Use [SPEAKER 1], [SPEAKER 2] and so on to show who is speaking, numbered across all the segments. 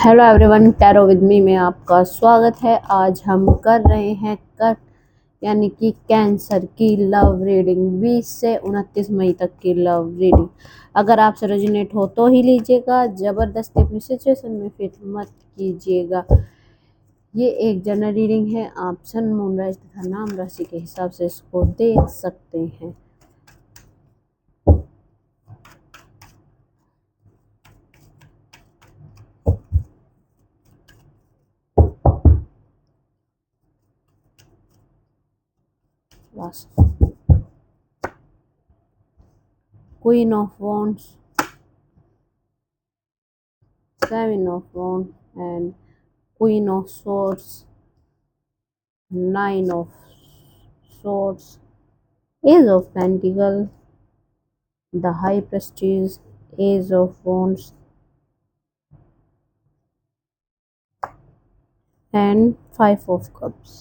[SPEAKER 1] Hello everyone, tarot with me में आपका स्वागत है। आज हम कर रहे हैं कट यानी कि कैंसर की लव रीडिंग। 20 से 29 मई तक की लव रीडिंग। अगर आपसे रेजोनेट हो तो ही लीजिएगा, ज़बरदस्ती अपनी सिचुएशन में फिट मत कीजिएगा। ये एक जनरल रीडिंग है। आप सन, मून, राशि तथा नाम राशि के हिसाब से इसको देख सकते हैं। बस queen of wands, 7 of wands and queen of swords, 9 of swords, ace of pentacle, the high prestige, ace of wands and 5 of cups।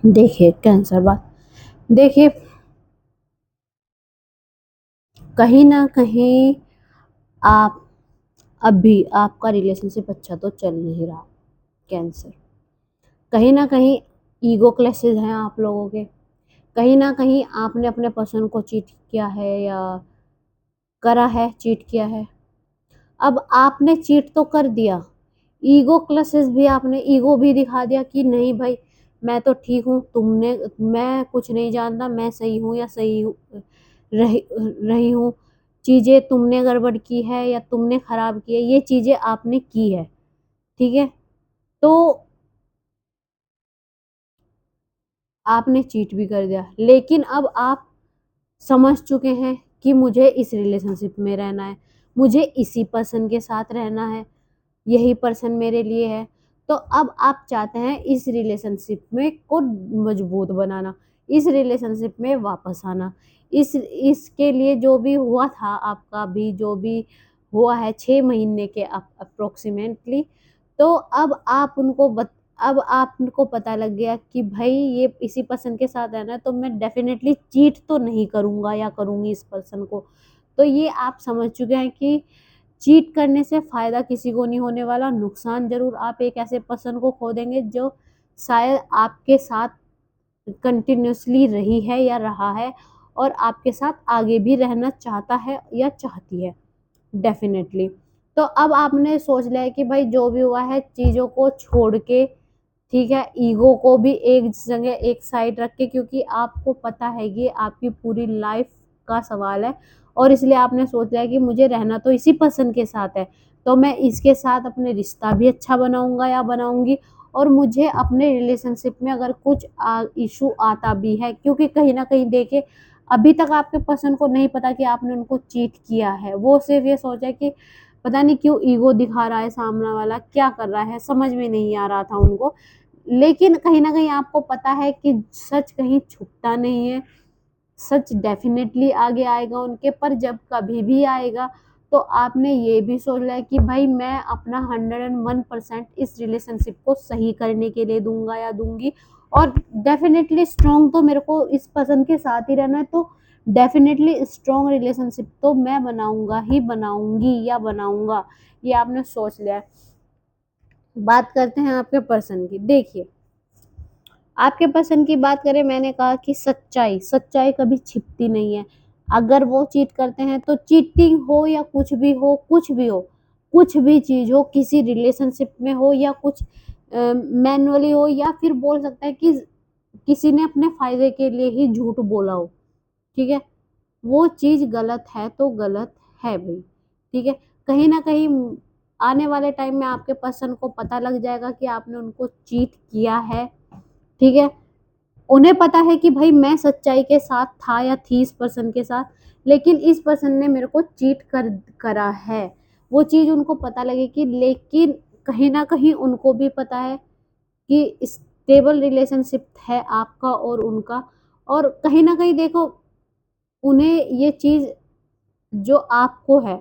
[SPEAKER 1] देखिए कैंसर बात, देखिए कहीं ना कहीं आप अभी आपका रिलेशनशिप अच्छा तो चल नहीं रहा। कैंसर कहीं ना कहीं ईगो क्लैशेस हैं आप लोगों के। कहीं ना कहीं आपने अपने पर्सन को चीट किया है या करा है, चीट किया है। अब आपने चीट तो कर दिया, ईगो क्लैशेस भी, आपने ईगो भी दिखा दिया कि नहीं भाई मैं तो ठीक हूँ, तुमने, मैं कुछ नहीं जानता, मैं सही हूँ या सही रही हूँ। चीज़ें तुमने गड़बड़ की है या तुमने खराब की है, ये चीज़ें आपने की है। ठीक है, तो आपने चीट भी कर दिया, लेकिन अब आप समझ चुके हैं कि मुझे इस रिलेशनशिप में रहना है, मुझे इसी पर्सन के साथ रहना है, यही पर्सन मेरे लिए है। तो अब आप चाहते हैं इस रिलेशनशिप में को मजबूत बनाना, इस रिलेशनशिप में वापस आना। इसके लिए जो भी हुआ था आपका, भी जो भी हुआ है 6 महीने के अप्रोक्सीमेटली, तो अब आपको पता लग गया कि भाई ये इसी पर्सन के साथ रहना है, तो मैं डेफिनेटली चीट तो नहीं करूँगा या करूँगी इस पर्सन को। तो ये आप समझ चुके हैं कि चीट करने से फ़ायदा किसी को नहीं होने वाला, नुकसान ज़रूर। आप एक ऐसे पर्सन को खो देंगे जो शायद आपके साथ कंटिन्यूअसली रही है या रहा है और आपके साथ आगे भी रहना चाहता है या चाहती है डेफिनेटली। तो अब आपने सोच लिया है कि भाई जो भी हुआ है चीज़ों को छोड़ के, ठीक है, ईगो को भी एक जगह एक साइड रख के, क्योंकि आपको पता है कि आपकी पूरी लाइफ का सवाल है और इसलिए आपने सोच लिया कि मुझे रहना तो इसी पर्सन के साथ है, तो मैं इसके साथ अपने रिश्ता भी अच्छा बनाऊंगा या बनाऊंगी। और मुझे अपने रिलेशनशिप में अगर कुछ इशू आता भी है, क्योंकि कहीं ना कहीं देखिए अभी तक आपके पर्सन को नहीं पता कि आपने उनको चीट किया है। वो सिर्फ ये सोचा कि पता नहीं क्यों ईगो दिखा रहा है सामने वाला, क्या कर रहा है, समझ में नहीं आ रहा था उनको। लेकिन कहीं ना कहीं आपको पता है कि सच कहीं छुपता नहीं है, सच डेफिनेटली आगे आएगा उनके। पर जब कभी भी आएगा तो आपने ये भी सोच लिया कि भाई मैं अपना 101% इस रिलेशनशिप को सही करने के लिए दूंगा या दूंगी। और डेफिनेटली स्ट्रॉन्ग तो मेरे को इस पर्सन के साथ ही रहना है, तो डेफिनेटली स्ट्रॉन्ग रिलेशनशिप तो मैं बनाऊंगा ही बनाऊंगी या बनाऊंगा, ये आपने सोच लिया है। बात करते हैं आपके पर्सन की। देखिए आपके पर्सन की बात करें, मैंने कहा कि सच्चाई सच्चाई कभी छिपती नहीं है। अगर वो चीट करते हैं तो चीटिंग हो या कुछ भी हो, कुछ भी हो, कुछ भी चीज हो, किसी रिलेशनशिप में हो या कुछ मैनुअली हो, या फिर बोल सकता है कि किसी ने अपने फायदे के लिए ही झूठ बोला हो। ठीक है, वो चीज गलत है तो गलत है भाई। ठीक है, कहीं ना कहीं आने वाले टाइम में आपके पर्सन को पता लग जाएगा कि आपने उनको चीट किया है। ठीक है, उन्हें पता है कि भाई मैं सच्चाई के साथ था या थी इस पर्सन के साथ, लेकिन इस पर्सन ने मेरे को चीट करा है। वो चीज उनको पता लगेगी, लेकिन कहीं ना कहीं उनको भी पता है कि स्टेबल रिलेशनशिप है आपका और उनका। और कहीं ना कहीं देखो, उन्हें ये चीज जो आपको है,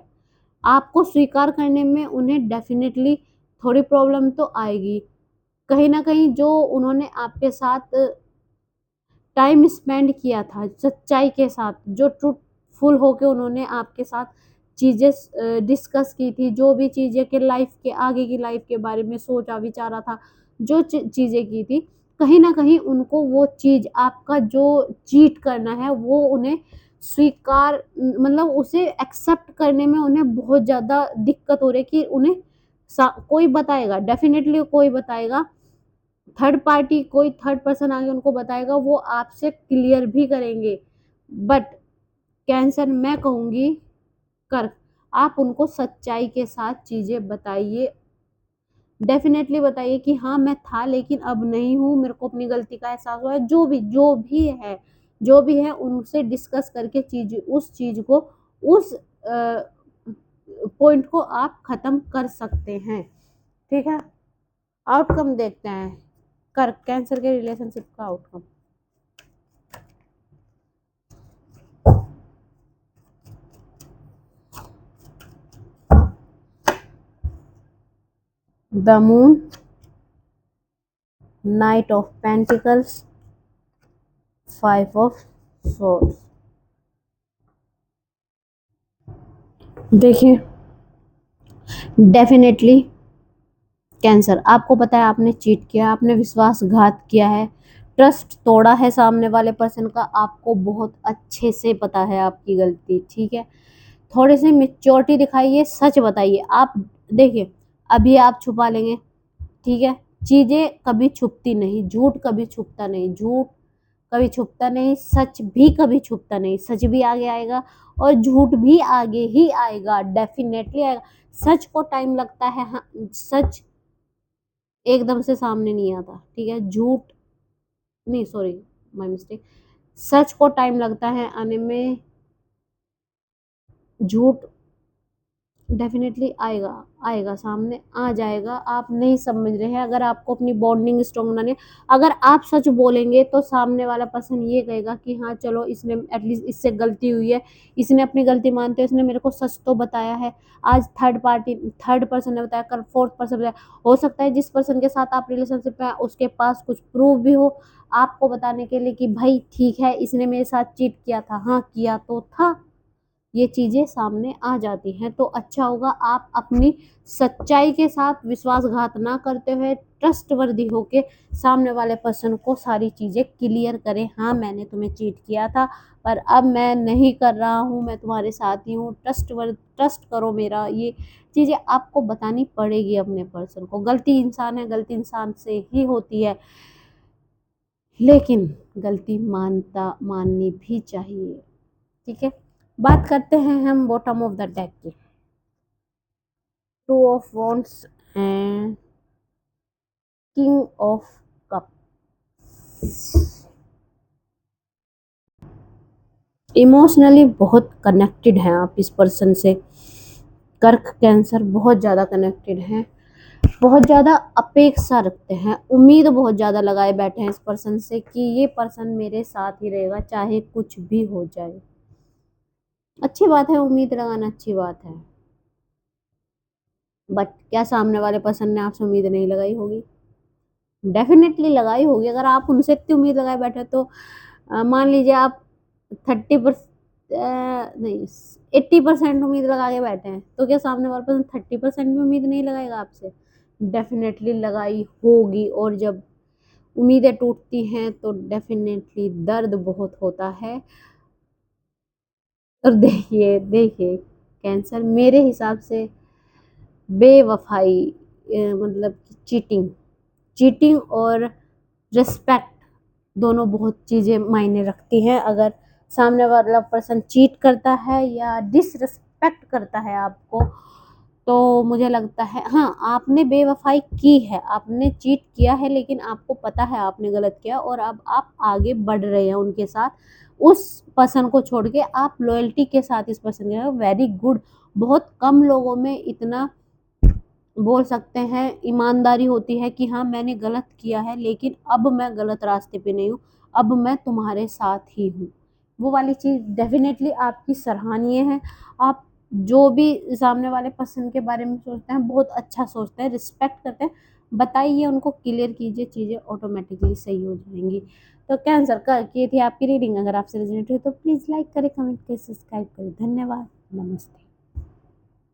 [SPEAKER 1] आपको स्वीकार करने में उन्हें डेफिनेटली थोड़ी प्रॉब्लम तो आएगी। कहीं ना कहीं जो उन्होंने आपके साथ टाइम स्पेंड किया था सच्चाई के साथ, जो ट्रूथफुल होके उन्होंने आपके साथ चीज़ें डिस्कस की थी, जो भी चीज़ें के लाइफ के आगे की लाइफ के बारे में सोचा विचारा था, जो चीज़ें की थी, कहीं ना कहीं उनको वो चीज़ आपका जो चीट करना है वो उन्हें स्वीकार, मतलब उसे एक्सेप्ट करने में उन्हें बहुत ज़्यादा दिक्कत हो रही है कि उन्हें कोई बताएगा, डेफिनेटली कोई बताएगा, थर्ड पार्टी कोई थर्ड पर्सन आगे उनको बताएगा, वो आपसे क्लियर भी करेंगे। बट कैंसर मैं कहूँगी, कर आप उनको सच्चाई के साथ चीज़ें बताइए, डेफिनेटली बताइए कि हाँ मैं था लेकिन अब नहीं हूँ, मेरे को अपनी गलती का एहसास हुआ है, जो भी है उनसे डिस्कस करके चीज उस चीज को उस पॉइंट को आप खत्म कर सकते हैं। ठीक है, आउटकम देखते हैं, कर कैंसर के रिलेशनशिप का outcome. The moon, night of pentacles, 5 of swords. देखिए, डेफिनेटली कैंसर, आपको पता है आपने चीट किया, आपने विश्वासघात किया है, ट्रस्ट तोड़ा है सामने वाले पर्सन का, आपको बहुत अच्छे से पता है आपकी गलती। ठीक है, थोड़ी सी मेच्योरिटी दिखाइए, सच बताइए। आप देखिए, अभी आप छुपा लेंगे, ठीक है, चीजें कभी छुपती नहीं, झूठ कभी छुपता नहीं, झूठ कभी छुपता नहीं, सच भी कभी छुपता नहीं, सच भी आगे आएगा और झूठ भी आगे ही आएगा, डेफिनेटली आएगा। सच को टाइम लगता है, हाँ, सच एकदम से सामने नहीं आता, ठीक है, झूठ नहीं, सॉरी, माय मिस्टेक, सच को टाइम लगता है आने में, झूठ डेफिनेटली आएगा, आएगा सामने आ जाएगा। आप नहीं समझ रहे हैं, अगर आपको अपनी बॉन्डिंग स्ट्रॉन्ग बनानी है, अगर आप सच बोलेंगे तो सामने वाला पर्सन ये कहेगा कि हाँ चलो, इसने एटलीस्ट इससे गलती हुई है, इसने अपनी गलती मानते हुए इसने मेरे को सच तो बताया है। आज थर्ड पर्सन ने बताया, कल फोर्थ पर्सन बताया, हो सकता है जिस पर्सन के साथ आप रिलेशनशिप में उसके पास कुछ प्रूफ भी हो आपको बताने के लिए कि भाई ठीक है इसने मेरे साथ चीट किया था, हाँ किया तो था, ये चीजें सामने आ जाती हैं। तो अच्छा होगा आप अपनी सच्चाई के साथ विश्वासघात ना करते हुए ट्रस्टवर्दी होके सामने वाले पर्सन को सारी चीजें क्लियर करें, हाँ मैंने तुम्हें चीट किया था पर अब मैं नहीं कर रहा हूँ, मैं तुम्हारे साथ ही हूँ, ट्रस्ट करो मेरा, ये चीजें आपको बतानी पड़ेगी अपने पर्सन को। गलती इंसान है, गलती इंसान से ही होती है, लेकिन गलती माननी भी चाहिए। ठीक है, बात करते हैं हम बॉटम ऑफ द डेक की। 2 of wands and king of cup. Emotionally बहुत कनेक्टेड हैं आप इस पर्सन से, कर्क कैंसर बहुत ज़्यादा कनेक्टेड हैं, बहुत ज़्यादा अपेक्षा रखते हैं, उम्मीद बहुत ज़्यादा लगाए बैठे हैं इस पर्सन से कि ये पर्सन मेरे साथ ही रहेगा चाहे कुछ भी हो जाए। अच्छी बात है, उम्मीद लगाना अच्छी बात है, बट क्या सामने वाले पर्सन ने आपसे उम्मीद नहीं लगाई होगी? डेफिनेटली लगाई होगी। अगर आप उनसे इतनी उम्मीद लगाए बैठे तो मान लीजिए आप 30% नहीं 80% उम्मीद लगा के बैठे हैं, तो क्या सामने वाला पर्सन 30% भी उम्मीद नहीं लगाएगा आपसे? डेफिनेटली लगाई होगी। और जब उम्मीदें टूटती हैं तो डेफिनेटली दर्द बहुत होता है। और देखिए देखिए कैंसर मेरे हिसाब से बेवफाई, मतलब चीटिंग, चीटिंग और रिस्पेक्ट दोनों बहुत चीज़ें मायने रखती हैं। अगर सामने वाला पर्सन चीट करता है या डिसरिस्पेक्ट करता है आपको, तो मुझे लगता है हाँ आपने बेवफाई की है, आपने चीट किया है, लेकिन आपको पता है आपने गलत किया और अब आप आगे बढ़ रहे हैं उनके साथ, उस पर्सन को छोड़ के आप लॉयल्टी के साथ इस पर्सन के, वेरी गुड। बहुत कम लोगों में इतना बोल सकते हैं ईमानदारी होती है कि हाँ मैंने गलत किया है लेकिन अब मैं गलत रास्ते पे नहीं हूँ, अब मैं तुम्हारे साथ ही हूँ। वो वाली चीज़ डेफिनेटली आपकी सराहनीय है। आप जो भी सामने वाले पर्सन के बारे में सोचते हैं बहुत अच्छा सोचते हैं, रिस्पेक्ट करते हैं, बताइए उनको, क्लियर कीजिए, चीज़ें ऑटोमेटिकली सही हो जाएंगी। तो कैंसर का ये थी आपकी रीडिंग। अगर आपसे रेजोनेट हुई तो प्लीज़ लाइक करें, कमेंट करें, सब्सक्राइब करें। धन्यवाद, नमस्ते।